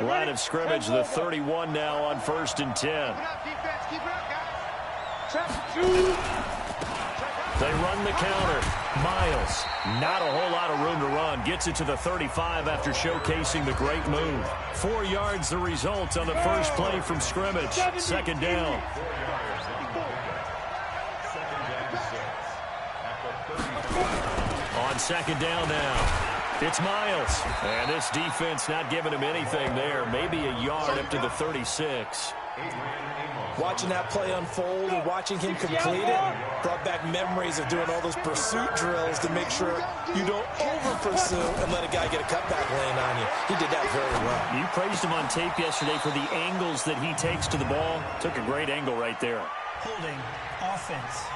Line of scrimmage, the 31 now on 1st and 10. They run the counter. Miles, not a whole lot of room to run. Gets it to the 35 after showcasing the great move. 4 yards the result on the first play from scrimmage. 2nd down. On 2nd down now. It's Miles. And this defense not giving him anything there. Maybe a yard up to the 36. Watching that play unfold and watching him complete it brought back memories of doing all those pursuit drills to make sure you don't over-pursue and let a guy get a cutback lane on you. He did that very well. You praised him on tape yesterday for the angles that he takes to the ball. Took a great angle right there. Holding offense.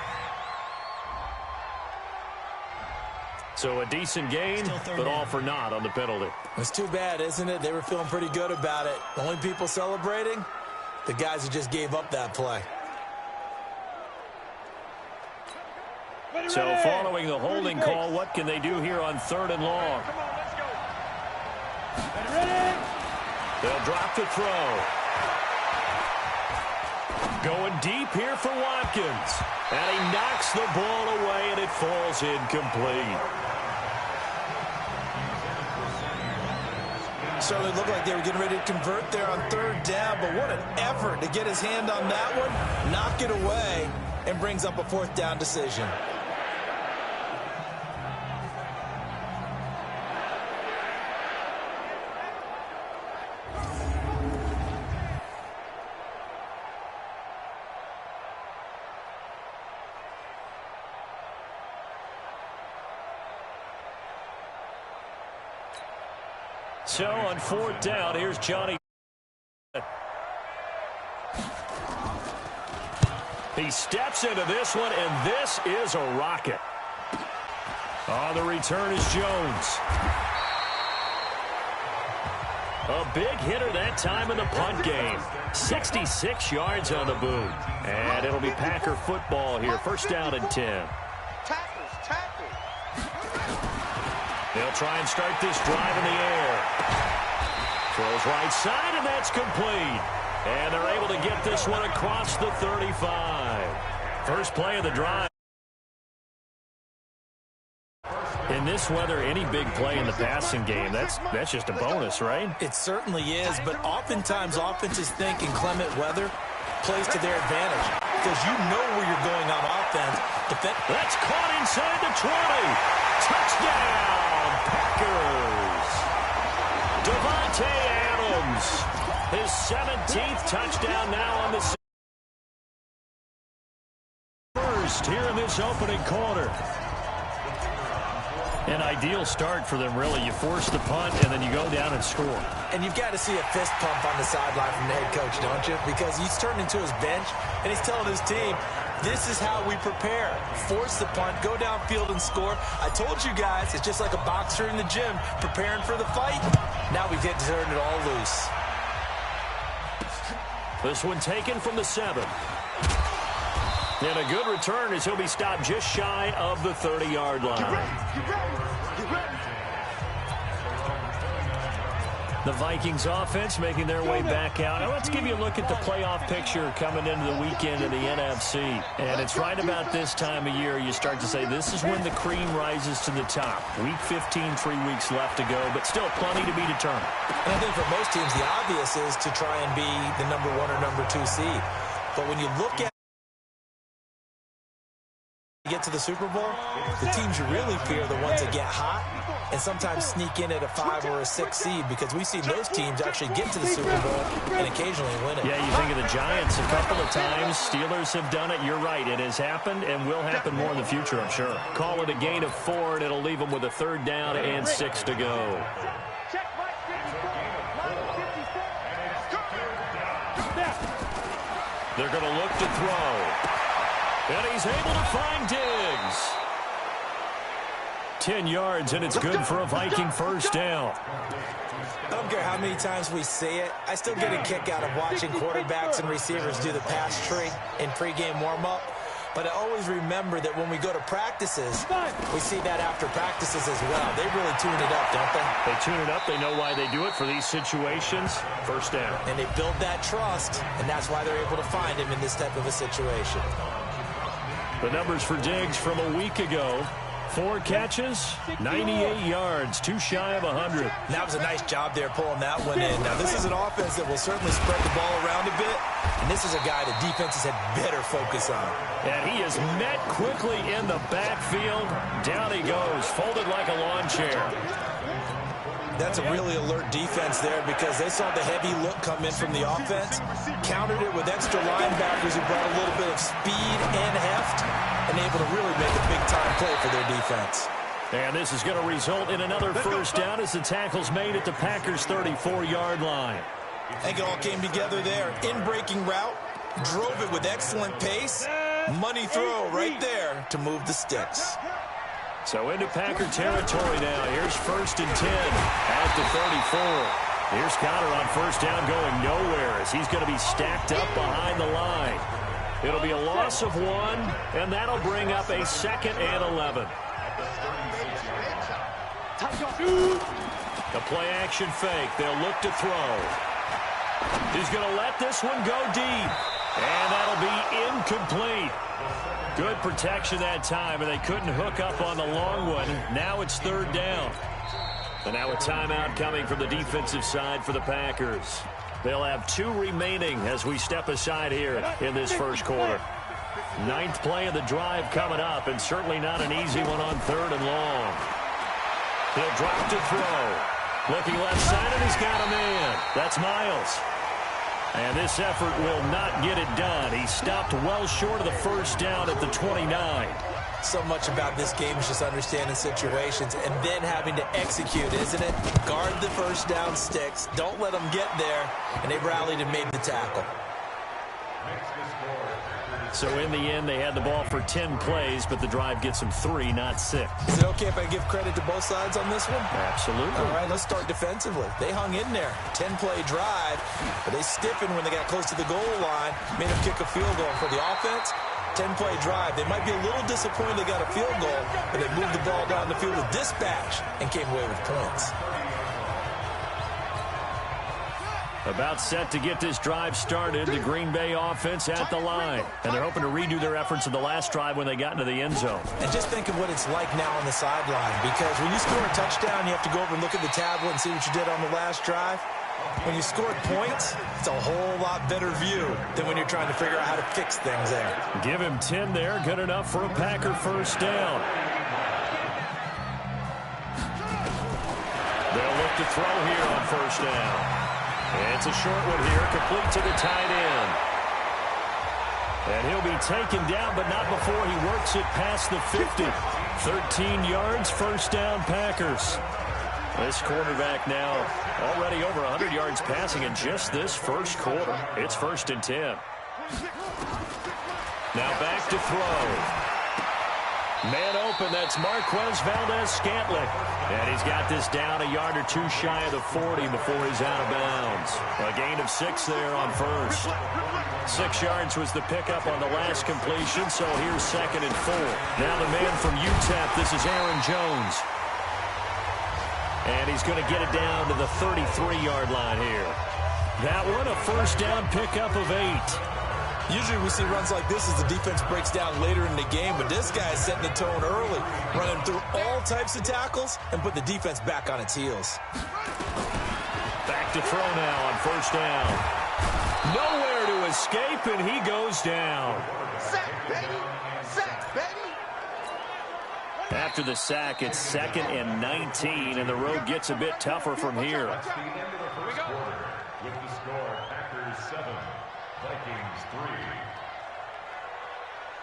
So a decent gain, but all for naught on the penalty. It's too bad, isn't it? They were feeling pretty good about it. The only people celebrating, the guys who just gave up that play. So following the holding call, what can they do here on 3rd and long? They'll drop the throw. Going deep here for Watkins. And he knocks the ball away, and it falls incomplete. Certainly looked like they were getting ready to convert there on 3rd down, but what an effort to get his hand on that one, knock it away, and brings up a 4th down decision. So on 4th down, here's Johnny. He steps into this one, and this is a rocket. On the return is Jones. A big hitter that time in the punt game. 66 yards on the boot. And it'll be Packer football here. 1st down and 10. They'll try and start this drive in the air. Throws right side, and that's complete. And they're able to get this one across the 35. First play of the drive. In this weather, any big play in the passing game, that's just a bonus, right? It certainly is, but oftentimes offenses think in clement weather plays to their advantage because you know where you're going on offense. That's caught inside the 20. Touchdown! Packers. Devontae Adams, his 17th touchdown now on the first here in this opening quarter. An ideal start for them, really. You force the punt, and then you go down and score. And you've got to see a fist pump on the sideline from the head coach, don't you? Because he's turning to his bench, and he's telling his team, this is how we prepare. Force the punt, go downfield and score. I told you guys, it's just like a boxer in the gym preparing for the fight. Now we get to turn it all loose. This one taken from the 7. And a good return as he'll be stopped just shy of the 30-yard line. The Vikings offense making their way back out. Now let's give you a look at the playoff picture coming into the weekend in the NFC. And it's right about this time of year you start to say this is when the cream rises to the top. Week 15, 3 weeks left to go, but still plenty to be determined. And I think for most teams, the obvious is to try and be the number 1 or number 2 seed. But when you look at get to the Super Bowl, the teams you really fear are the ones that get hot and sometimes sneak in at a 5 or a 6 seed, because we've seen those teams actually get to the Super Bowl and occasionally win it. Yeah, you think of the Giants a couple of times. Steelers have done it. You're right. It has happened and will happen more in the future, I'm sure. Call it a gain of 4, and it'll leave them with a 3rd down and 6 to go. They're going to look to throw. And he's able to find Diggs. 10 yards, and it's good for a Viking 1st down. I don't care how many times we see it. I still get a kick out of watching quarterbacks and receivers do the pass tree in pregame warm-up. But I always remember that when we go to practices, we see that after practices as well. They really tune it up, don't they? They tune it up. They know why they do it for these situations. First down. And they build that trust, and that's why they're able to find him in this type of a situation. The numbers for Diggs from a week ago. 4 catches, 98 yards, too shy of 100. That was a nice job there pulling that one in. Now, this is an offense that will certainly spread the ball around a bit, and this is a guy that defenses had better focus on. And he is met quickly in the backfield. Down he goes, folded like a lawn chair. That's a really alert defense there because they saw the heavy look come in from the offense, countered it with extra linebackers who brought a little bit of speed and heft, and able to really make a big-time play for their defense. And this is going to result in another first down as the tackle's made at the Packers' 34-yard line. I think it all came together there. In-breaking route, drove it with excellent pace. Money throw right there to move the sticks. So into Packer territory now. Here's 1st and 10 at the 34. Here's Connor on first down going nowhere as he's going to be stacked up behind the line. It'll be a loss of 1, and that'll bring up a 2nd and 11. The play-action fake. They'll look to throw. He's going to let this one go deep, and that'll be incomplete. Good protection that time, and they couldn't hook up on the long one. Now it's 3rd down. And now a timeout coming from the defensive side for the Packers. They'll have 2 remaining as we step aside here in this first quarter. 9th play of the drive coming up, and certainly not an easy one on 3rd and long. He'll drop to throw. Looking left side, and he's got a man. That's Miles. And this effort will not get it done. He stopped well short of the first down at the 29. So much about this game is just understanding situations and then having to execute, isn't it? Guard the first down sticks. Don't let them get there. And they rallied and made the tackle. So in the end, they had the ball for 10 plays, but the drive gets them 3, not 6. Is it okay if I give credit to both sides on this one? Absolutely. All right, let's start defensively. They hung in there. 10-play drive, but they stiffened when they got close to the goal line, made them kick a field goal. For the offense, 10-play drive. They might be a little disappointed they got a field goal, but they moved the ball down the field with dispatch and came away with points. About set to get this drive started, the Green Bay offense at the line. And they're hoping to redo their efforts in the last drive when they got into the end zone. And just think of what it's like now on the sideline, because when you score a touchdown, you have to go over and look at the tablet and see what you did on the last drive. When you scored points, it's a whole lot better view than when you're trying to figure out how to fix things there. Give him 10 there. Good enough for a Packer first down. They'll look to throw here on first down. It's a short one here, complete to the tight end. And he'll be taken down, but not before he works it past the 50. 13 yards, first down, Packers. This quarterback now already over 100 yards passing in just this first quarter. It's 1st and 10. Now back to throw. Man open, that's Marquez Valdez-Scantling. And he's got this down a yard or 2 shy of the 40 before he's out of bounds. A gain of 6 there on first. 6 yards was the pickup on the last completion, so here's 2nd and 4. Now the man from UTEP, this is Aaron Jones. And he's going to get it down to the 33-yard line here. That one, a first down pickup of 8. Usually we see runs like this as the defense breaks down later in the game, but this guy is setting the tone early, running through all types of tackles and put the defense back on its heels. Back to throw now on first down. Nowhere to escape, and he goes down. Sack, baby! Sack, baby! After the sack, it's 2nd and 19, and the road gets a bit tougher from here. With the score, Packers 7, Vikings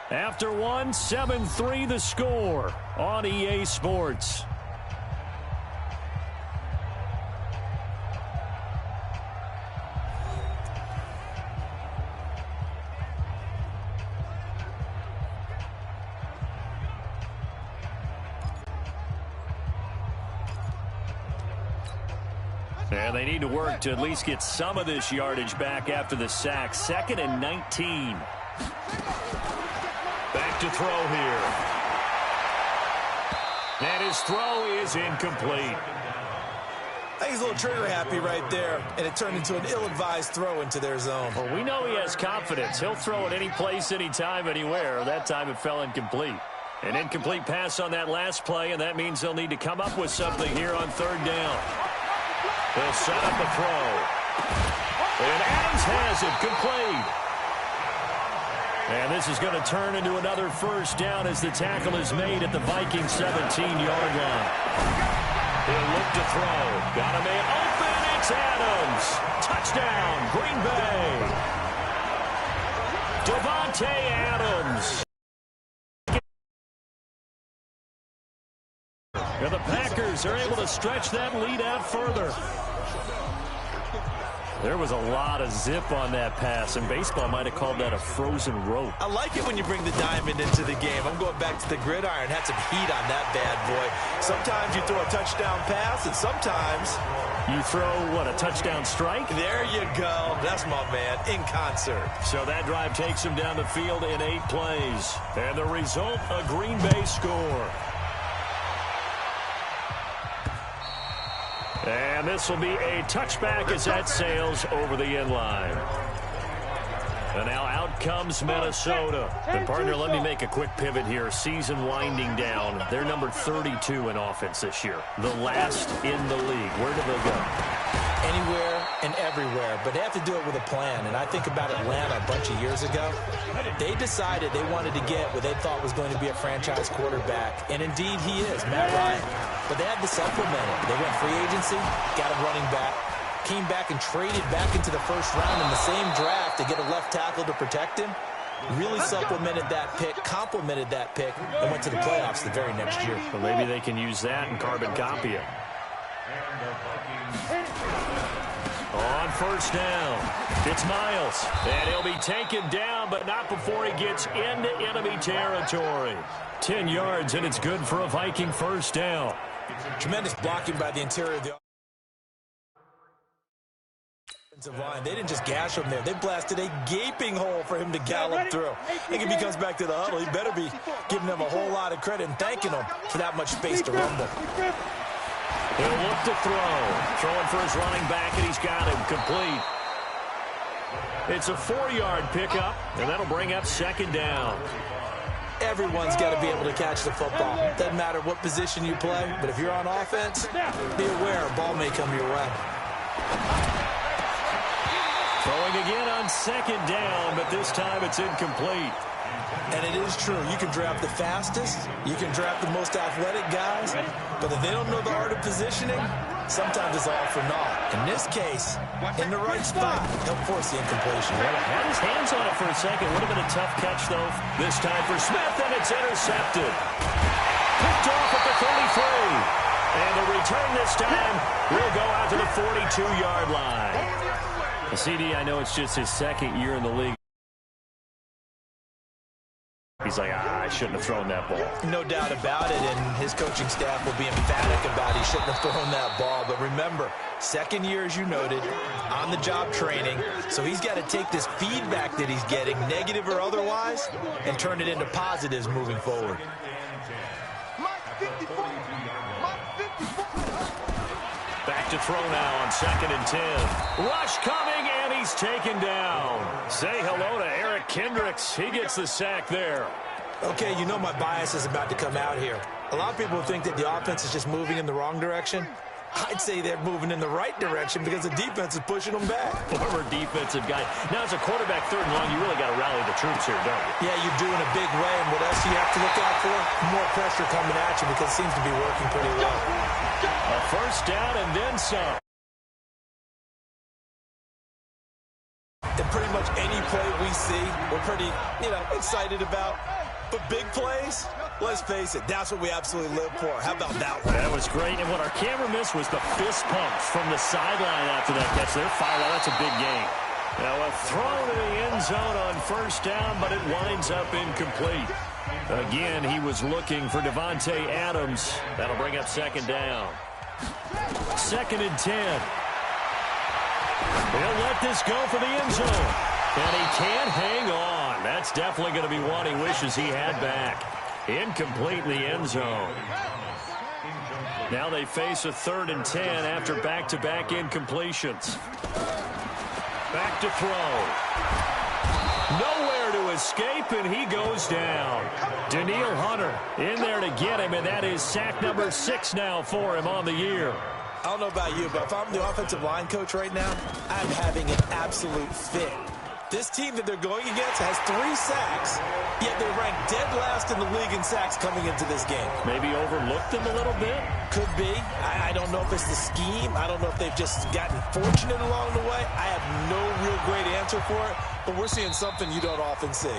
3. After 1, 7-3 the score on EA Sports. And they need to work to at least get some of this yardage back after the sack. 2nd and 19. Back look to throw here. And his throw is incomplete. I think he's a little trigger happy right there, and it turned into an ill-advised throw into their zone. Well, we know he has confidence. He'll throw it any place, anytime, anywhere. That time it fell incomplete. An incomplete pass on that last play, and that means they'll need to come up with something here on third down. They'll set up the throw. And Adams has it complete. And this is going to turn into another first down as the tackle is made at the Vikings 17-yard line. He'll look to throw. Got a man open. It's Adams. Touchdown, Green Bay. Davante Adams. And the Packers are able to stretch that lead out further. There was a lot of zip on that pass, and baseball might have called that a frozen rope. I like it when you bring the diamond into the game. I'm going back to the gridiron. Had some heat on that bad boy. Sometimes you throw a touchdown pass, and sometimes you throw, what, a touchdown strike? There you go. That's my man, in concert. So that drive takes him down the field in 8 plays. And the result, a Green Bay score. And this will be a touchback as that sails over the end line. And now out comes Minnesota. And partner, let me make a quick pivot here. Season winding down. They're number 32 in offense this year. The last in the league. Where do they go? Anywhere and everywhere, but they have to do it with a plan. And I think about Atlanta a bunch of years ago. They decided they wanted to get what they thought was going to be a franchise quarterback, and indeed he is, Matt Ryan. But they had to supplement it. They went free agency, got a running back, came back and traded back into the first round in the same draft to get a left tackle to protect him. Really supplemented that pick, complemented that pick, and went to the playoffs the very next year. Well, maybe they can use that and carbon copy it. On first down, it's Miles. And he'll be taken down, but not before he gets into enemy territory. 10 yards, and it's good for a Viking first down. Tremendous blocking by the interior of the offensive line. They didn't just gash him there. They blasted a gaping hole for him to gallop through. I think if he comes back to the huddle, he better be giving them a whole lot of credit and thanking them for that much space to rumble. He'll look to throw. Throwing for his running back, and he's got him complete. It's a 4-yard pickup, and that'll bring up second down. Everyone's got to be able to catch the football. Doesn't matter what position you play, but if you're on offense, be aware a ball may come your way. Throwing again on second down, but this time it's incomplete. And it is true. You can draft the fastest. You can draft the most athletic guys. But if they don't know the art of positioning, sometimes it's all for naught. In this case, in the right spot, he'll force the incompletion. Well, had his hands on it for a second. Would have been a tough catch, though. This time for Smith, and it's intercepted. Picked off at the 33. And the return this time will go out to the 42-yard line. The CD, I know it's just his second year in the league. He's like, I shouldn't have thrown that ball. No doubt about it, and his coaching staff will be emphatic about he shouldn't have thrown that ball. But remember, second year, as you noted, on-the-job training. So he's got to take this feedback that he's getting, negative or otherwise, and turn it into positives moving forward. Back to throw now on 2nd and 10. Rush coming, and he's taken down. Say hello to Eric Kendricks. He gets the sack there. Okay, you know my bias is about to come out here. A lot of people think that the offense is just moving in the wrong direction. I'd say they're moving in the right direction because the defense is pushing them back. Former defensive guy. Now, as a quarterback, 3rd and long, you really got to rally the troops here, don't you? Yeah, you do in a big way. And what else do you have to look out for? More pressure coming at you because it seems to be working pretty well. A first down and then some. And pretty much any play we see, we're pretty, excited about. But big plays, let's face it, that's what we absolutely live for. How about that one? That was great. And what our camera missed was the fist pumps from the sideline after that catch. They're fired out. That's a big game. Now a throw to the end zone on first down, but it winds up incomplete. Again, he was looking for Davante Adams. That'll bring up second down. 2nd and 10. He'll let this go for the end zone. And he can't hang on. That's definitely going to be one he wishes he had back. Incomplete in the end zone. Now they face a 3rd and 10 after back-to-back incompletions. Back to throw. Nowhere to escape, and he goes down. Daniil Hunter in there to get him, and that is sack number 6 now for him on the year. I don't know about you, but if I'm the offensive line coach right now, I'm having an absolute fit. This team that they're going against has 3 sacks, yet they're ranked dead last in the league in sacks coming into this game. Maybe overlooked them a little bit? Could be. I don't know if it's the scheme. I don't know if they've just gotten fortunate along the way. I have no real great answer for it, but we're seeing something you don't often see.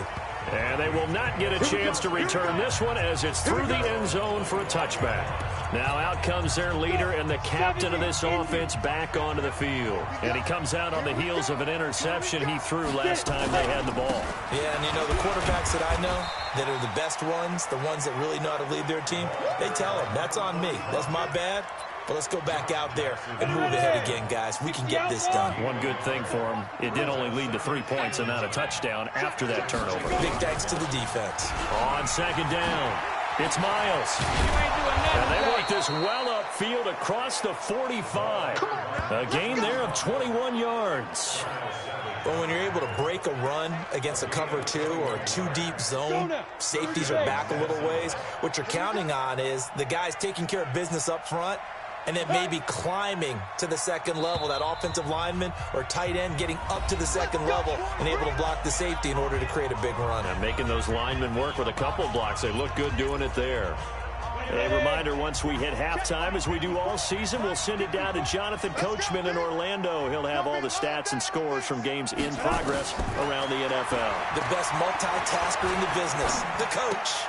And they will not get a chance to return this one as it's through the end zone for a touchback. Now out comes their leader and the captain of this offense back onto the field. And he comes out on the heels of an interception he threw last time they had the ball. Yeah, and you know, the quarterbacks that I know that are the best ones, the ones that really know how to lead their team, they tell them, that's on me. That's my bad. But let's go back out there and move ahead again, guys. We can get this done. One good thing for him, it did only lead to 3 points and not a touchdown after that turnover. Big thanks to the defense. On 2nd down, it's Miles. And they work this well upfield across the 45. A gain there of 21 yards. But when you're able to break a run against a cover 2 or a 2-deep zone, safeties are back a little ways. What you're counting on is the guys taking care of business up front and then maybe climbing to the 2nd level, that offensive lineman or tight end getting up to the 2nd level and able to block the safety in order to create a big run. And making those linemen work with a couple blocks. They look good doing it there. A reminder, once we hit halftime, as we do all season, we'll send it down to Jonathan Coachman in Orlando. He'll have all the stats and scores from games in progress around the NFL. The best multitasker in the business, the coach.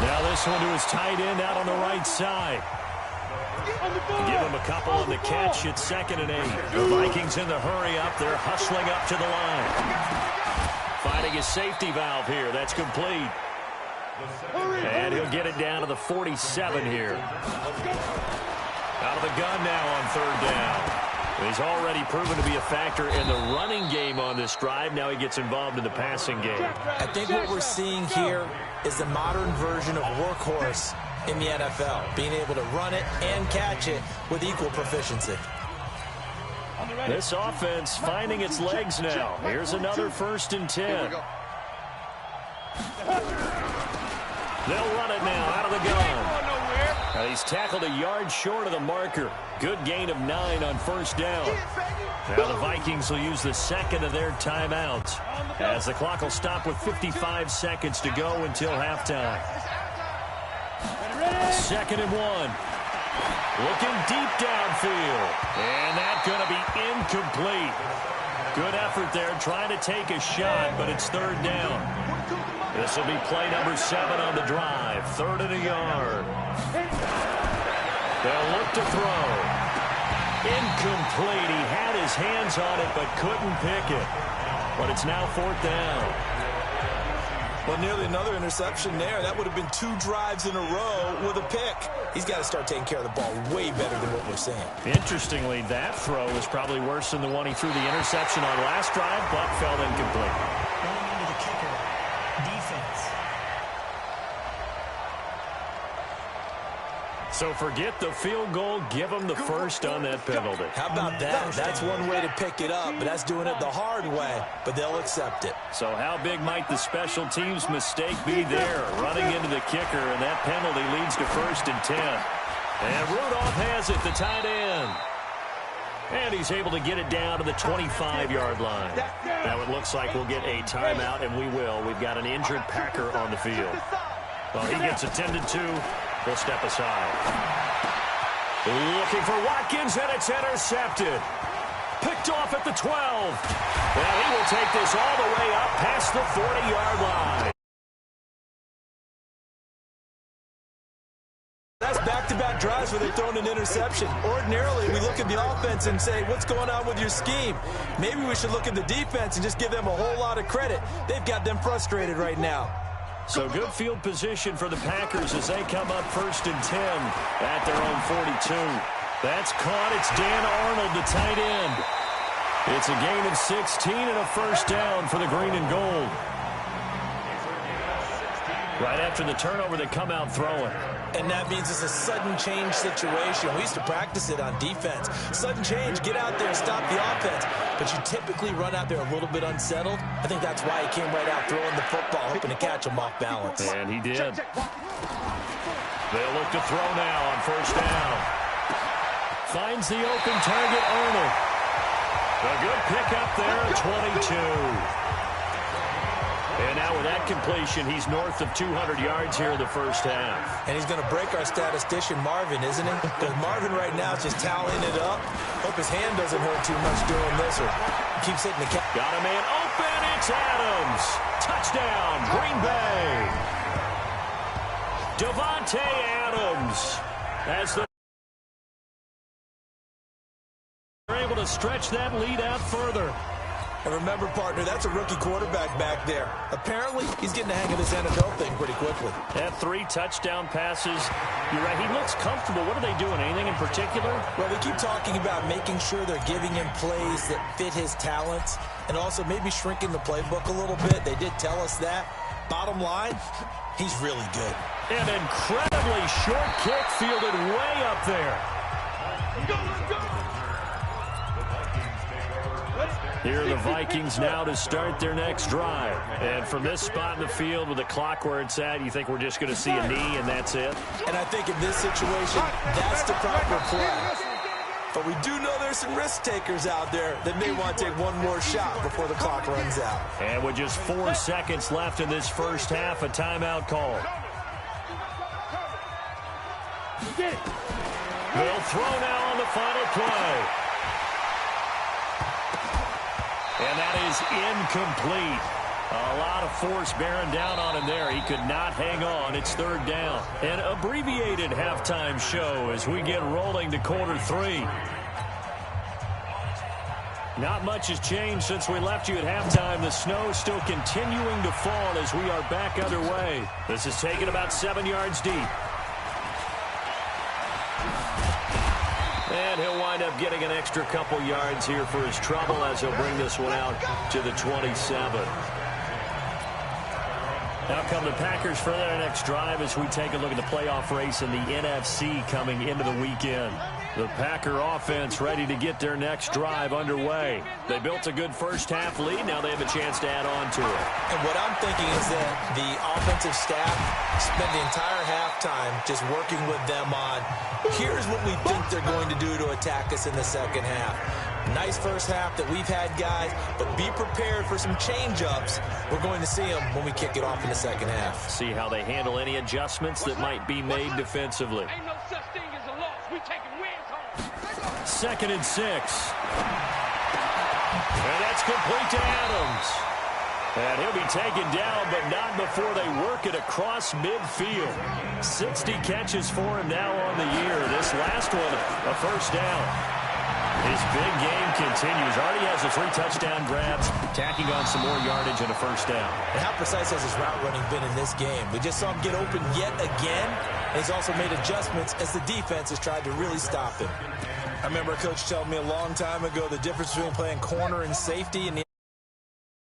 Now this one to his tight end out on the right side. Give him a couple on the catch. It's 2nd and 8. The Vikings in the hurry up. They're hustling up to the line. Finding his safety valve here. That's complete. And he'll get it down to the 47 here. Out of the gun now on 3rd down. He's already proven to be a factor in the running game on this drive. Now he gets involved in the passing game. I think what we're seeing here is the modern version of workhorse in the NFL, being able to run it and catch it with equal proficiency. This offense finding its legs now. Here's another 1st and 10. They'll run it now out of the gun. Now he's tackled a yard short of the marker. Good gain of 9 on 1st down. Now the Vikings will use the 2nd of their timeouts as the clock will stop with 55 seconds to go until halftime. 2nd and 1. Looking deep downfield. And that's going to be incomplete. Good effort there trying to take a shot, but it's 3rd down. This will be play number 7 on the drive. 3rd and a yard. They'll look to throw. Incomplete. He had his hands on it, but couldn't pick it. But it's now 4th down. Well, nearly another interception there. That would have been 2 drives in a row with a pick. He's got to start taking care of the ball way better than what we're seeing. Interestingly, that throw was probably worse than the one he threw the interception on last drive, but fell incomplete. Going into the kicker. Defense. So forget the field goal. Give them the 1st on that penalty. How about that? That's one way to pick it up, but that's doing it the hard way, but they'll accept it. So how big might the special teams mistake be there? Running into the kicker, and that penalty leads to 1st and 10. And Rudolph has it, the tight end. And he's able to get it down to the 25-yard line. Now it looks like we'll get a timeout, and we will. We've got an injured Packer on the field. Well, he gets attended to. He'll step aside. Looking for Watkins, and it's intercepted. Picked off at the 12. And he will take this all the way up past the 40-yard line. That's back-to-back drives where they've thrown an interception. Ordinarily, we look at the offense and say, what's going on with your scheme? Maybe we should look at the defense and just give them a whole lot of credit. They've got them frustrated right now. So good field position for the Packers as they come up 1st and 10 at their own 42. That's caught. It's Dan Arnold, the tight end. It's a gain of 16 and a 1st down for the green and gold. Right after the turnover, they come out throwing. And that means it's a sudden change situation. We used to practice it on defense. Sudden change, get out there, stop the offense. But you typically run out there a little bit unsettled. I think that's why he came right out throwing the football, hoping to catch him off balance. And he did. They'll look to throw now on first down. Finds the open target, Arnold. A good pickup there, 22. And now with that completion, he's north of 200 yards here in the first half. And he's going to break our statistician, Marvin, isn't he? Because Marvin right now is just toweling it up. Hope his hand doesn't hurt too much doing this or keeps hitting the cap. Got a man open. It's Adams. Touchdown, Green Bay. Davante Adams as they're able to stretch that lead out further. And remember, partner, that's a rookie quarterback back there. Apparently, he's getting the hang of this NFL thing pretty quickly. Had 3 touchdown passes. You're right, he looks comfortable. What are they doing? Anything in particular? Well, we keep talking about making sure they're giving him plays that fit his talents and also maybe shrinking the playbook a little bit. They did tell us that. Bottom line, he's really good. An incredibly short kick fielded way up there. Let's go! Here are the Vikings now to start their next drive. And from this spot in the field with the clock where it's at, you think we're just going to see a knee and that's it? And I think in this situation, that's the proper play. But we do know there's some risk takers out there that may want to take one more shot before the clock runs out. And with just 4 seconds left in this first half, a timeout call. They'll throw now on the final play. And that is incomplete. A lot of force bearing down on him there. He could not hang on. It's third down. An abbreviated halftime show as we get rolling to quarter 3. Not much has changed since we left you at halftime. The snow still continuing to fall as we are back underway. This is taken about 7 yards deep. And he'll wind up getting an extra couple yards here for his trouble as he'll bring this one out to the 27. Now come the Packers for their next drive as we take a look at the playoff race in the NFC coming into the weekend. The Packer offense ready to get their next drive underway. They built a good first half lead. Now they have a chance to add on to it. And what I'm thinking is that the offensive staff spent the entire halftime just working with them on, here's what we think they're going to do to attack us in the second half. Nice first half that we've had, guys, but be prepared for some change-ups. We're going to see them when we kick it off in the second half. See how they handle any adjustments that might be made defensively. Ain't no such thing as a loss. We taking wins home. 2nd and 6. And that's complete to Adams. And he'll be taken down, but not before they work it across midfield. 60 catches for him now on the year. This last one, a first down. His big game continues. Already has the 3 touchdown grabs, tacking on some more yardage and a first down. And how precise has his route running been in this game? We just saw him get open yet again. And he's also made adjustments as the defense has tried to really stop him. I remember a coach telling me a long time ago the difference between playing corner and safety. And the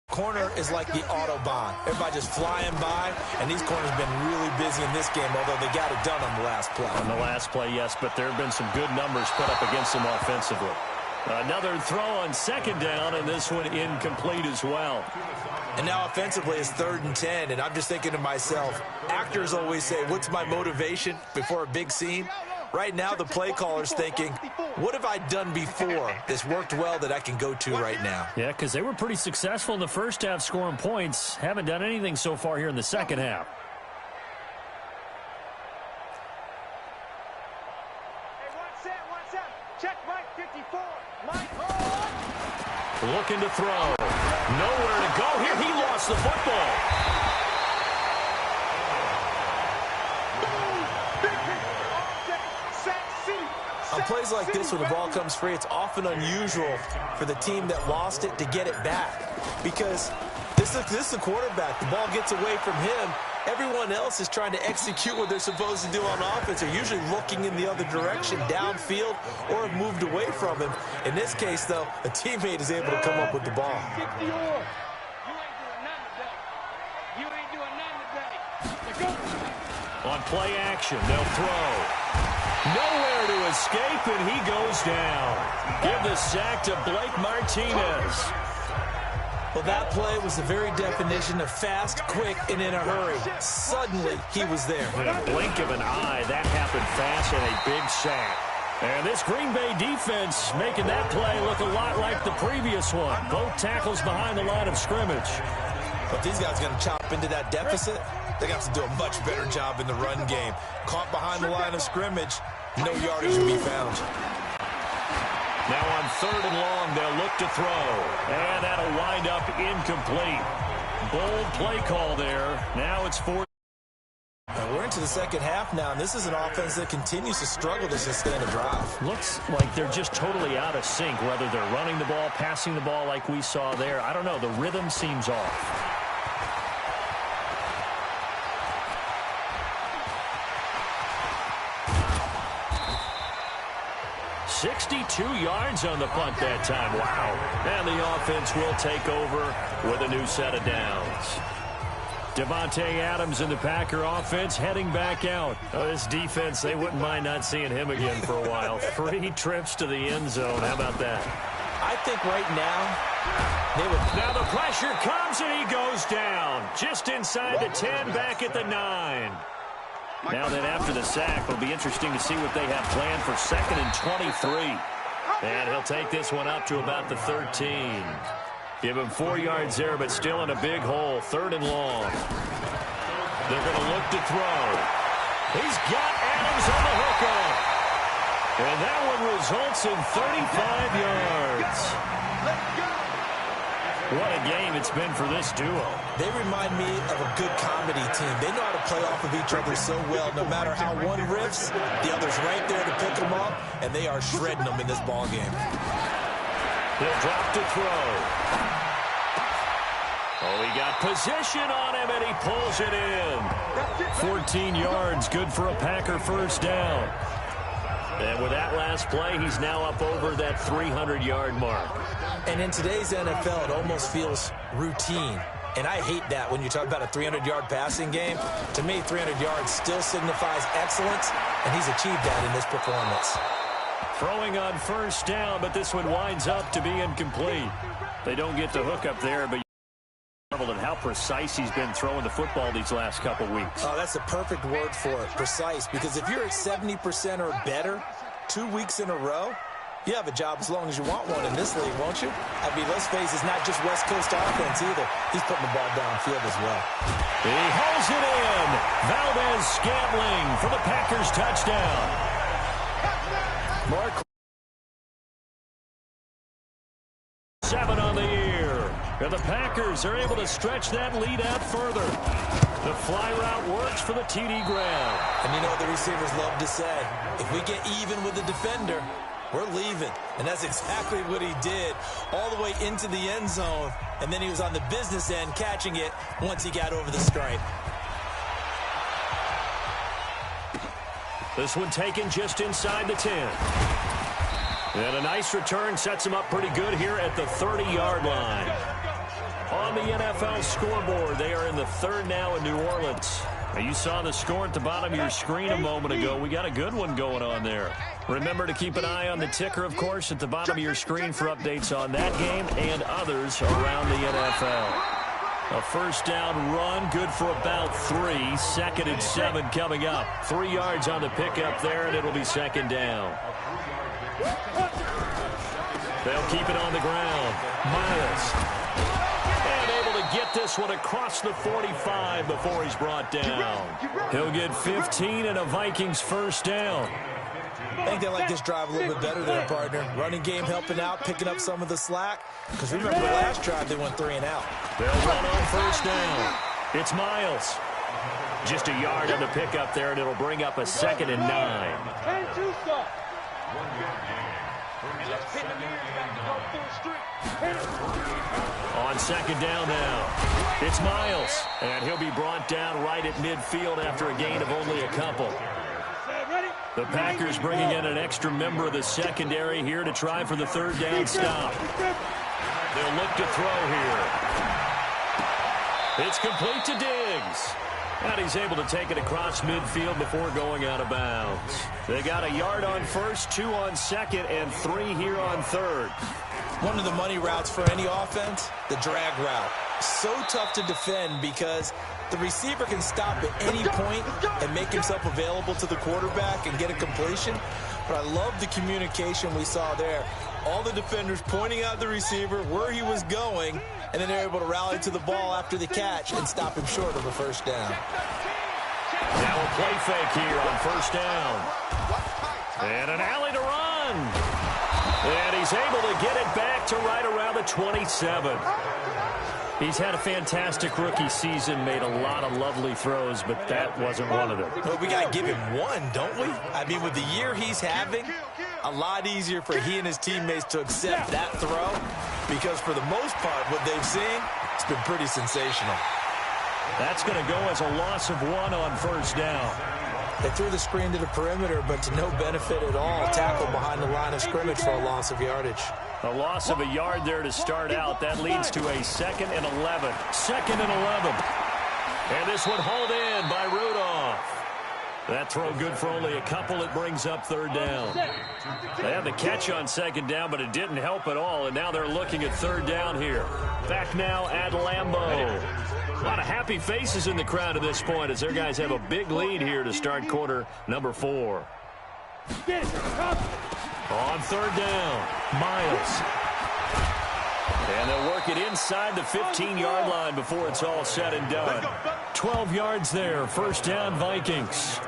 corner is like the Autobahn. Everybody just flying by, and these corners have been really busy in this game, although they got it done on the last play. On the last play, yes, but there have been some good numbers put up against them offensively. Another throw on 2nd down, and this one incomplete as well. And now offensively it's 3rd and 10, and I'm just thinking to myself, actors always say, what's my motivation before a big scene? Right now the play caller's thinking, what have I done before that's worked well that I can go to right now? Yeah, because they were pretty successful in the first half scoring points. Haven't done anything so far here in the second half. One set. Check Mike 54. Mike. Looking to throw. Nowhere to go here. He lost the football. On plays like this, when the ball comes free, it's often unusual for the team that lost it to get it back. Because this is the quarterback. The ball gets away from him. Everyone else is trying to execute what they're supposed to do on offense. They're usually looking in the other direction, downfield, or have moved away from him. In this case, though, a teammate is able to come up with the ball. You ain't doing nothing today. You ain't doing nothing today. On play action, they'll throw. Nowhere to escape, and he goes down. Give the sack to Blake Martinez. Well, that play was the very definition of fast, quick, and in a hurry. Suddenly, he was there. In a blink of an eye, that happened fast and a big sack. And this Green Bay defense making that play look a lot like the previous one. Both tackles behind the line of scrimmage. But these guys are going to chop into that deficit. They're going to have to do a much better job in the run game. Caught behind the line of scrimmage, no yardage to be found. Now on 3rd and long, they'll look to throw. And that'll wind up incomplete. Bold play call there. Now it's 4th. We're into the second half now, and this is an offense that continues to struggle to sustain a drive. Looks like they're just totally out of sync, whether they're running the ball, passing the ball like we saw there. I don't know. The rhythm seems off. 62 yards on the punt that time. Wow. And the offense will take over with a new set of downs. Devontae Adams in the Packer offense heading back out. This defense, they wouldn't mind not seeing him again for a while. 3 trips to the end zone. How about that? I think right now, they would... Now the pressure comes and he goes down. Just inside the 10, back at the 9. Now then, after the sack, it'll be interesting to see what they have planned for 2nd and 23. And he'll take this one up to about the 13. Give him 4 yards there, but still in a big hole. 3rd and long. They're going to look to throw. He's got Adams on the hookup. And that one results in 35 yards. What a game it's been for this duo. They remind me of a good comedy team. They know how to play off of each other so well. No matter how one riffs, the other's right there to pick them up, and they are shredding them in this ball game. He'll drop to throw. Oh, he got position on him, and he pulls it in. 14 yards, good for a Packer first down. And with that last play, he's now up over that 300-yard mark. And in today's NFL, it almost feels routine. And I hate that when you talk about a 300-yard passing game. To me, 300 yards still signifies excellence, and he's achieved that in this performance. Throwing on first down, but this one winds up to be incomplete. They don't get the hook up there, but marveled at how precise he's been throwing the football these last couple weeks. Oh, that's the perfect word for it, precise, because if you're at 70% or better 2 weeks in a row, you have a job as long as you want one in this league, won't you? I mean, let's face it, it's not just West Coast offense either. He's putting the ball downfield as well. He holds it in. Valdez-Scantling for the Packers touchdown. Mark 7 on the year. And the Packers are able to stretch that lead out further. The fly route works for the TD grab. And you know what the receivers love to say? If we get even with the defender, we're leaving. And that's exactly what he did, all the way into the end zone. And then he was on the business end catching it once he got over the stripe. This one taken just inside the 10. And a nice return sets him up pretty good here at the 30-yard line. On the NFL scoreboard, they are in the 3rd now in New Orleans. Now, you saw the score at the bottom of your screen a moment ago. We got a good one going on there. Remember to keep an eye on the ticker, of course, at the bottom of your screen for updates on that game and others around the NFL. A first down run, good for about 3. 2nd and 7 coming up. 3 yards on the pickup there, and it'll be 2nd down. They'll keep it on the ground. Miles. And able to get this one across the 45 before he's brought down. He'll get 15 and a Vikings first down. I think they like this drive a little bit better there, partner. Running game helping out, picking up some of the slack. Because remember the last drive, they went 3 and out. They'll run on first down. It's Miles. Just a yard on the pickup there, and it'll bring up a 2nd and 9. On 2nd down now, it's Miles, and he'll be brought down right at midfield after a gain of only a couple. The Packers bringing in an extra member of the secondary here to try for the 3rd down stop. They'll look to throw here. It's complete to Diggs. And he's able to take it across midfield before going out of bounds. They got a yard on first, 2 on second, and 3 here on third. One of the money routes for any offense, the drag route. So tough to defend because the receiver can stop at any point and make himself available to the quarterback and get a completion. But I love the communication we saw there. All the defenders pointing out the receiver, where he was going, and then they're able to rally to the ball after the catch and stop him short of a first down. Now a play fake here on first down. And an alley to run. And he's able to get it back to right around the 27. He's had a fantastic rookie season, made a lot of lovely throws, but that wasn't one of them. Well, we got to give him one, don't we? I mean, with the year he's having, a lot easier for he and his teammates to accept that throw because for the most part, what they've seen, it's been pretty sensational. That's going to go as a loss of 1 on first down. They threw the screen to the perimeter, but to no benefit at all. Tackle behind the line of scrimmage for a loss of yardage. A loss of a yard there to start out. That leads to a 2nd and 11. 2nd and 11. And this one hauled in by Rudolph. That throw good for only a couple. It brings up third down. They had the catch on second down, but it didn't help at all. And now they're looking at third down here. Back now at Lambeau. A lot of happy faces in the crowd at this point as their guys have a big lead here to start quarter number 4. On third down, Miles. And they'll work it inside the 15-yard line before it's all said and done. 12 yards there, first down Vikings.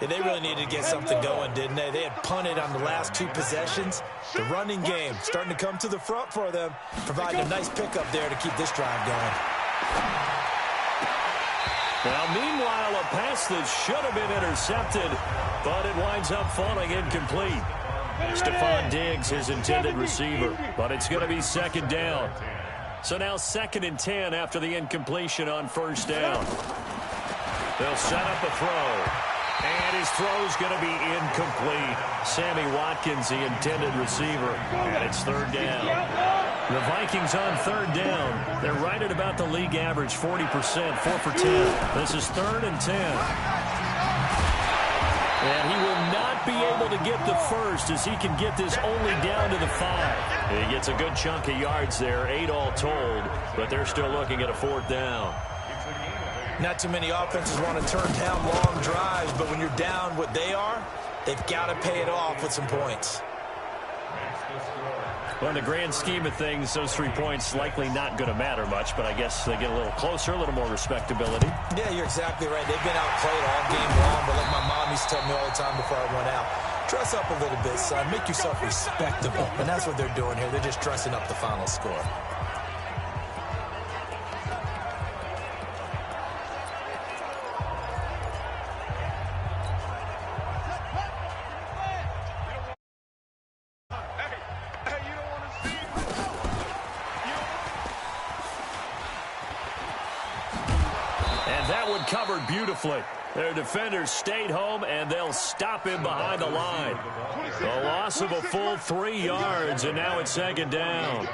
Yeah, they really needed to get something going, didn't they? They had punted on the last 2 possessions. The running game starting to come to the front for them, providing a nice pickup there to keep this drive going. Now, meanwhile, a pass that should have been intercepted, but it winds up falling incomplete. Stephon Diggs, his intended receiver, but it's going to be second down. So now 2nd and 10 after the incompletion on first down. They'll set up a throw. And his throw's going to be incomplete. Sammy Watkins, the intended receiver, and it's third down. The Vikings on third down. They're right at about the league average, 40%, 4 for 10. This is 3rd and 10. And he will not be able to get the first as he can get this only down to the 5. He gets a good chunk of yards there, 8 all told, but they're still looking at a 4th down. Not too many offenses want to turn down long drives, but when you're down what they are, they've got to pay it off with some points. Well, in the grand scheme of things, those 3 points likely not going to matter much, but I guess they get a little closer, a little more respectability. Yeah, you're exactly right. They've been outplayed all game long, but like my mom used to tell me all the time before I went out, dress up a little bit, son. Make yourself respectable. And that's what they're doing here. They're just dressing up the final score. Covered beautifully. Their defenders stayed home, and they'll stop him behind the line. A loss of a full 3 yards, and now it's second down.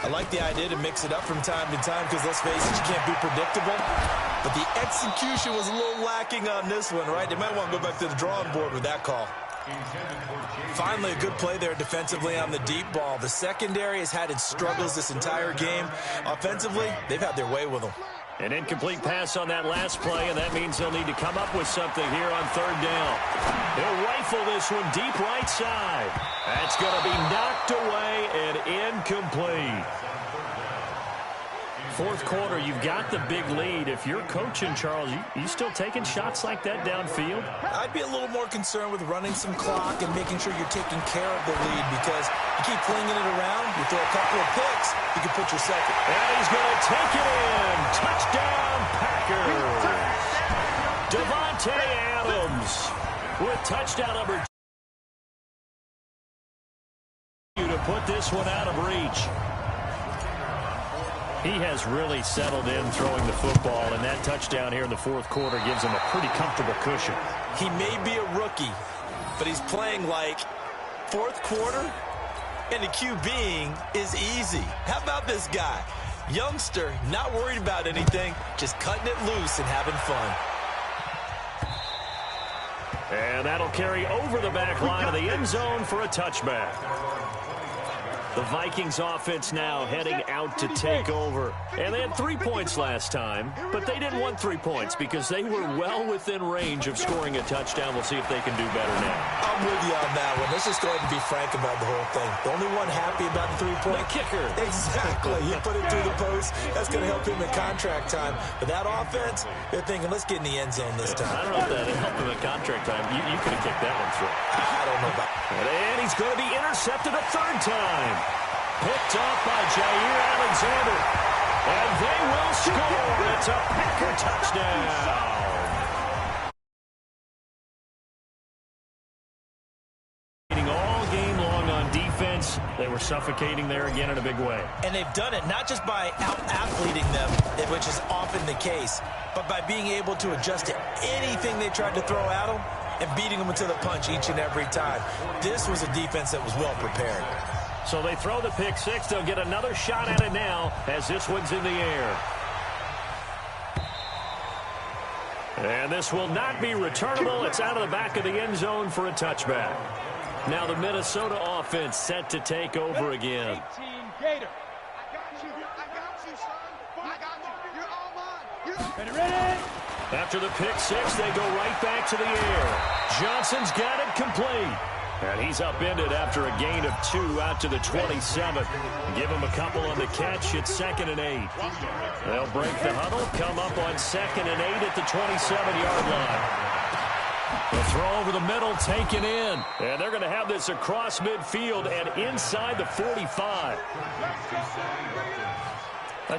I like the idea to mix it up from time to time because, let's face it, you can't be predictable. But the execution was a little lacking on this one, right? They might want to go back to the drawing board with that call. Finally, a good play there defensively on the deep ball. The secondary has had its struggles this entire game. Offensively, they've had their way with them. An incomplete pass on that last play, and that means they'll need to come up with something here on third down. They'll rifle this one deep right side. That's going to be knocked away and incomplete. Fourth quarter, you've got the big lead. If you're coaching, Charles, you still taking shots like that downfield? I'd be a little more concerned with running some clock and making sure you're taking care of the lead because you keep flinging it around, you throw a couple of picks, you can put your second. And he's going to take it in. Touchdown, Packers. Devontae Adams with touchdown number 2 to put this one out of reach. He has really settled in throwing the football, and that touchdown here in the fourth quarter gives him a pretty comfortable cushion. He may be a rookie, but he's playing like fourth quarter, and the QBing is easy. How about this guy? Youngster, not worried about anything, just cutting it loose and having fun. And that'll carry over the back line of the end zone for a touchback. The Vikings offense now heading out to take over. And they had 3 points last time, but they didn't want 3 points because they were well within range of scoring a touchdown. We'll see if they can do better now. I'm with you on that one. Let's just go ahead and be frank about the whole thing. The only one happy about the 3-point kicker. Exactly. You put it through the post. That's going to help him in contract time. But that offense, they're thinking, let's get in the end zone this time. I don't know if that helped him in contract time. You could have kicked that one through. I don't know about that. And he's going to be intercepted a 3rd time. Picked off by Jair Alexander. And they will score. It's a Packer touchdown. All game long on defense. They were suffocating there again in a big way. And they've done it not just by out-athleting them, which is often the case, but by being able to adjust to anything they tried to throw at them and beating them into the punch each and every time. This was a defense that was well prepared. So they throw the pick six. They'll get another shot at it now as this one's in the air. And this will not be returnable. It's out of the back of the end zone for a touchback. Now the Minnesota offense set to take over again. 18 Gator. I got you, son. I got you. You're all mine. Ready? After the pick six, they go right back to the air. Johnson's got it complete. And he's upended after a gain of 2 out to the 27. Give him a couple on the catch. It's 2nd and 8. They'll break the huddle, come up on 2nd and 8 at the 27-yard line. The throw over the middle, taken in. And they're going to have this across midfield and inside the 45.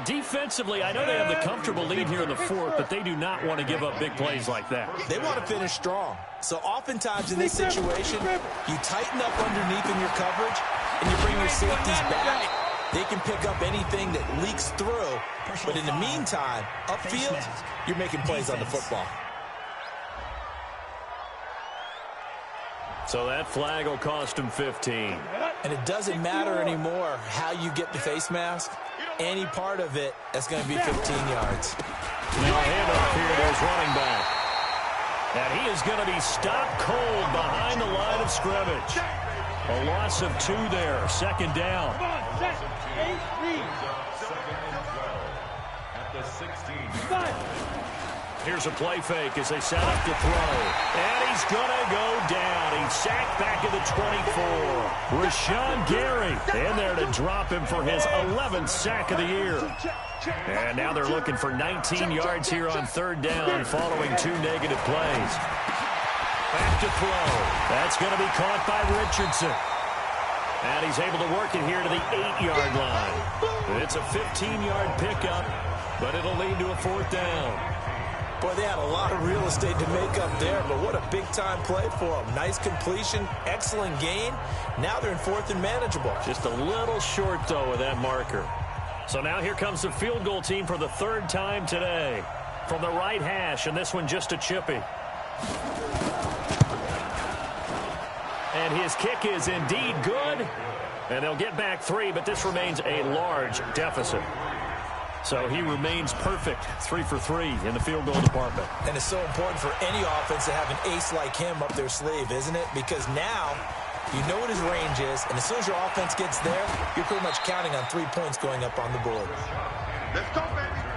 Defensively, I know they have the comfortable lead here in the 4th, but they do not want to give up big plays like that. They want to finish strong. So oftentimes in this situation, you tighten up underneath in your coverage, and you bring your safeties back. They can pick up anything that leaks through. But in the meantime, upfield, you're making plays on the football. So that flag will cost him 15. And it doesn't matter anymore how you get the face mask. Any part of it, that's going to be 15 yards. Now a handoff here to his running back. And he is going to be stopped cold behind the line of scrimmage. A loss of 2 there. 2nd down. At the 16. Here's a play fake as they set up to throw. And he's going to go down. He's sacked back at the 24. Rashawn Gary in there to drop him for his 11th sack of the year. And now they're looking for 19 yards here on 3rd down following 2 negative plays. Back to throw. That's going to be caught by Richardson. And he's able to work it here to the 8-yard line. It's a 15-yard pickup, but it'll lead to a 4th down. Boy, they had a lot of real estate to make up there, but what a big-time play for them. Nice completion, excellent gain. Now they're in 4th and manageable. Just a little short, though, with that marker. So now here comes the field goal team for the 3rd time today. From the right hash, and this one just a chippy. And his kick is indeed good. And they'll get back 3, but this remains a large deficit. So he remains perfect, 3 for 3 in the field goal department. And it's so important for any offense to have an ace like him up their sleeve, isn't it? Because now you know what his range is, and as soon as your offense gets there, you're pretty much counting on 3 points going up on the board. Let's go, baby.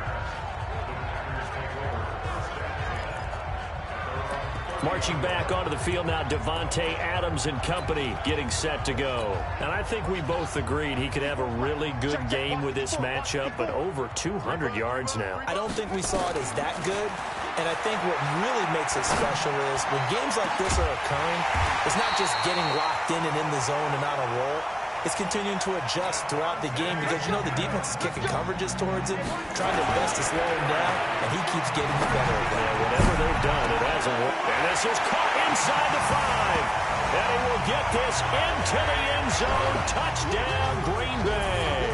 Marching back onto the field now, Davante Adams and company getting set to go. And I think we both agreed he could have a really good game with this matchup, but over 200 yards now. I don't think we saw it as that good, and I think what really makes it special is when games like this are occurring, it's not just getting locked in and in the zone and on a roll. It's continuing to adjust throughout the game because, you know, the defense is kicking coverages towards him, trying their best to slow him down, and he keeps getting the better of that. Yeah, whatever they've done, it hasn't worked. And this is caught inside the 5. And he will get this into the end zone. Touchdown, Green Bay.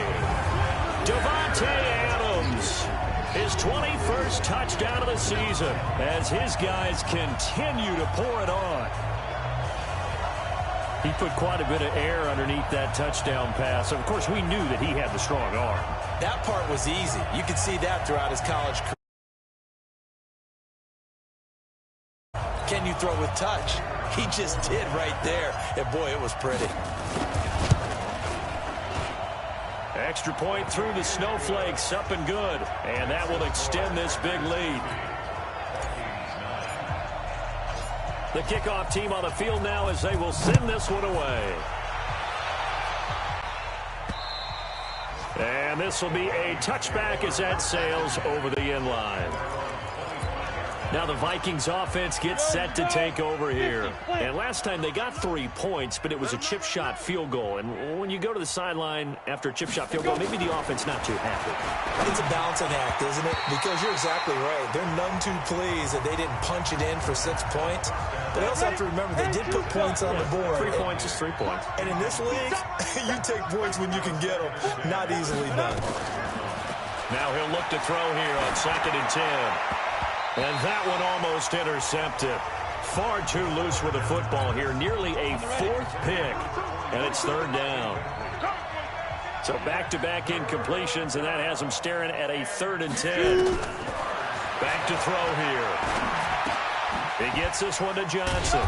Davante Adams, his 21st touchdown of the season as his guys continue to pour it on. He put quite a bit of air underneath that touchdown pass. Of course, we knew that he had the strong arm. That part was easy. You could see that throughout his college career. Can you throw with touch? He just did right there. And, boy, it was pretty. Extra point through the snowflakes, up and good. And that will extend this big lead. The kickoff team on the field now as they will send this one away. And this will be a touchback as that sails over the end line. Now the Vikings offense gets set to take over here. And last time they got 3 points, but it was a chip shot field goal. And when you go to the sideline after a chip shot field goal, maybe the offense not too happy. It's a balancing act, isn't it? Because you're exactly right. They're none too pleased that they didn't punch it in for 6 points. But they also have to remember they did put points on the board. 3 points is 3 points. And in this league, you take points when you can get them. Not easily done. Now he'll look to throw here on 2nd and 10. And that one almost intercepted. Far too loose with the football here. Nearly a 4th pick. And it's 3rd down. So back-to-back incompletions, and that has him staring at a 3rd and 10. Back to throw here. He gets this one to Johnson.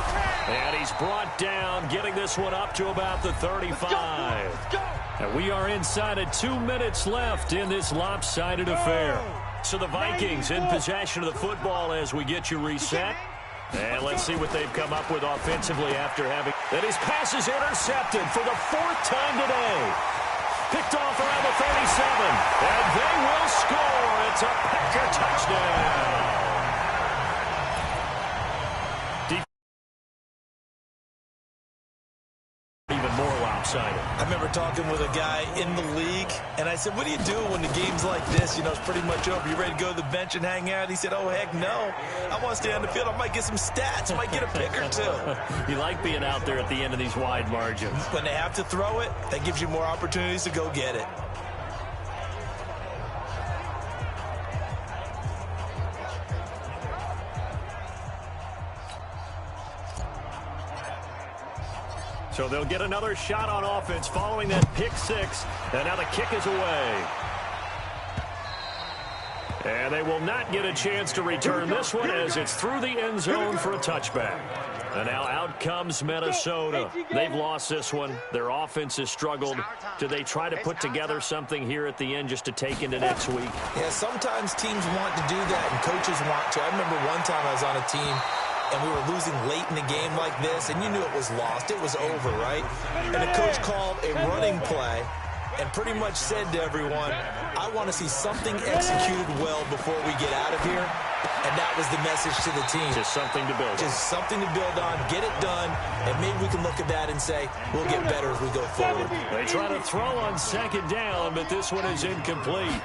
And he's brought down, getting this one up to about the 35. And we are inside of 2 minutes left in this lopsided affair. So the Vikings in possession of the football as we get you reset. And let's see what they've come up with offensively after having... And his pass is intercepted for the 4th time today. Picked off around the 37. And they will score. It's a Packer touchdown. Even more lopsided. I remember talking with a guy in the league, and I said, what do you do when the game's like this? You know, it's pretty much over. You ready to go to the bench and hang out? He said, oh, heck no. I want to stay on the field. I might get some stats. I might get a pick or two. You like being out there at the end of these wide margins. When they have to throw it, that gives you more opportunities to go get it. So they'll get another shot on offense following that pick 6. And now the kick is away. And they will not get a chance to return this one as it's through the end zone for a touchback. And now out comes Minnesota. They've lost this one. Their offense has struggled. Do they try to put together something here at the end just to take into next week? Yeah, sometimes teams want to do that and coaches want to. I remember one time I was on a team and we were losing late in the game like this, and you knew it was lost. It was over, right? And the coach called a running play and pretty much said to everyone, I want to see something executed well before we get out of here. And that was the message to the team. Just something to build on. Just something to build on, get it done, and maybe we can look at that and say, we'll get better as we go forward. They try to throw on 2nd down, but this one is incomplete.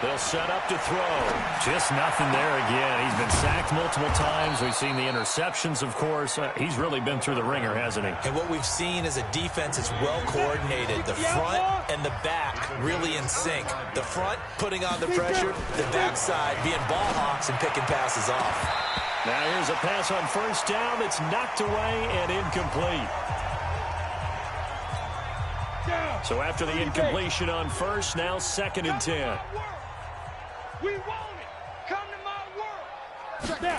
They'll set up to throw. Just nothing there again. He's been sacked multiple times. We've seen the interceptions, of course. He's really been through the ringer, hasn't he? And what we've seen is a defense that's well coordinated. The front and the back really in sync. The front putting on the pressure, the backside being ball hawks and picking passes off. Now here's a pass on 1st down that's knocked away and incomplete. So after the incompletion on 1st, now 2nd and 10. We want it. Come to my world. They'll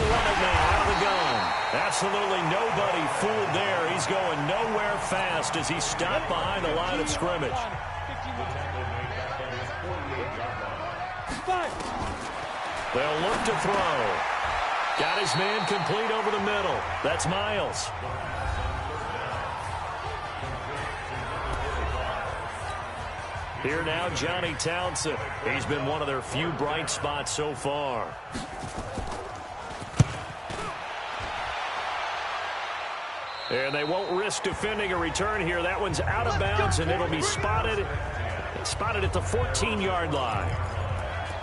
run it now out of the gun. Absolutely nobody fooled there. He's going nowhere fast as he stopped behind the line of scrimmage. They'll look to throw. Got his man complete over the middle. That's Miles. Here now, Johnny Townsend. He's been one of their few bright spots so far. And they won't risk defending a return here. That one's out of bounds, and it'll be spotted at the 14-yard line.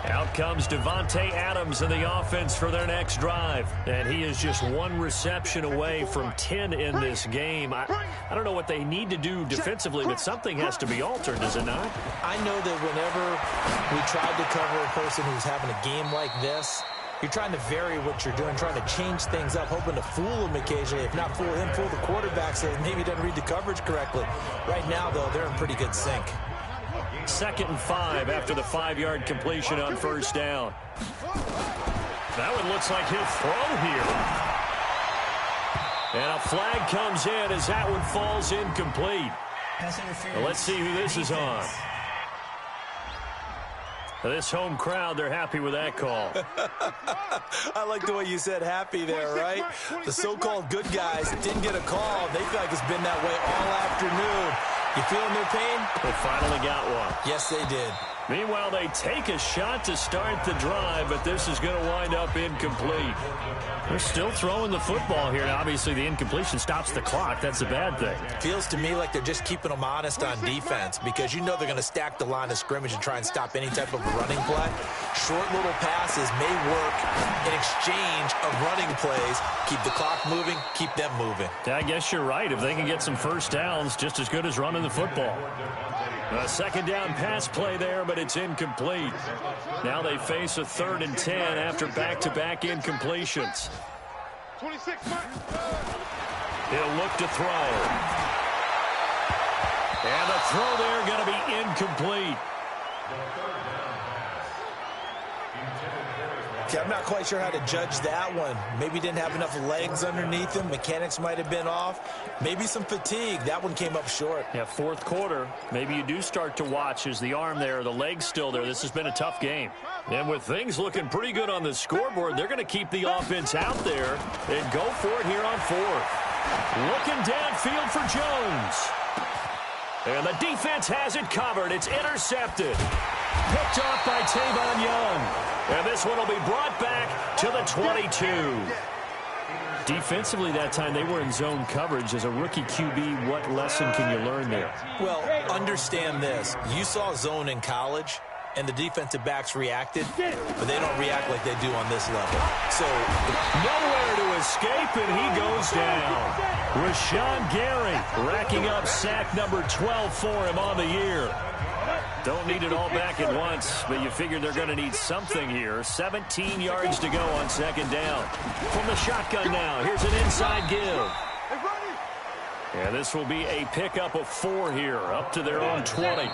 Out comes Devontae Adams in the offense for their next drive. And he is just 1 reception away from 10 in this game. I don't know what they need to do defensively, but something has to be altered, does it not? I know that whenever we tried to cover a person who's having a game like this, You're trying to vary what you're doing, trying to change things up, hoping to fool him occasionally. If not fool him, fool the quarterback so maybe he doesn't read the coverage correctly. Right now, though, they're in pretty good sync. 2nd and 5 after the 5-yard completion on first down. That one looks like he'll throw here. And a flag comes in as that one falls incomplete. Well, let's see who this is on. This home crowd, they're happy with that call. I like the way you said happy there, right? The so-called good guys didn't get a call. They feel like it's been that way all afternoon. You feeling their pain? They finally got one. Yes, they did. Meanwhile, they take a shot to start the drive, but this is going to wind up incomplete. They're still throwing the football here. Now, obviously, the incompletion stops the clock. That's a bad thing. Feels to me like they're just keeping them honest on defense because you know they're going to stack the line of scrimmage and try and stop any type of running play. Short little passes may work in exchange of running plays. Keep the clock moving, keep them moving. I guess you're right. If they can get some first downs, just as good as running the football. A 2nd down pass play there, but it's incomplete. Now they face a 3rd and 10 after back-to-back incompletions. 26. He'll look to throw. And the throw there going to be incomplete. Okay, I'm not quite sure how to judge that one. Maybe didn't have enough legs underneath him. Mechanics might have been off. Maybe some fatigue. That one came up short. Yeah, 4th quarter. Maybe you do start to watch as the arm there, the leg's still there. This has been a tough game. And with things looking pretty good on the scoreboard, they're going to keep the offense out there and go for it here on 4th. Looking downfield for Jones. And the defense has it covered. It's intercepted. Picked off by Tavon Young. And this one will be brought back to the 22. Defensively that time, they were in zone coverage. As a rookie QB, what lesson can you learn there? Well, understand this. You saw zone in college, and the defensive backs reacted, but they don't react like they do on this level. So nowhere to escape, and he goes down. Rashawn Gary racking up sack number 12 for him on the year. Don't need it all back at once, but you figure they're going to need something here. 17 yards to go on 2nd down. From the shotgun now, here's an inside give. And this will be a pickup of 4 here, up to their own 20.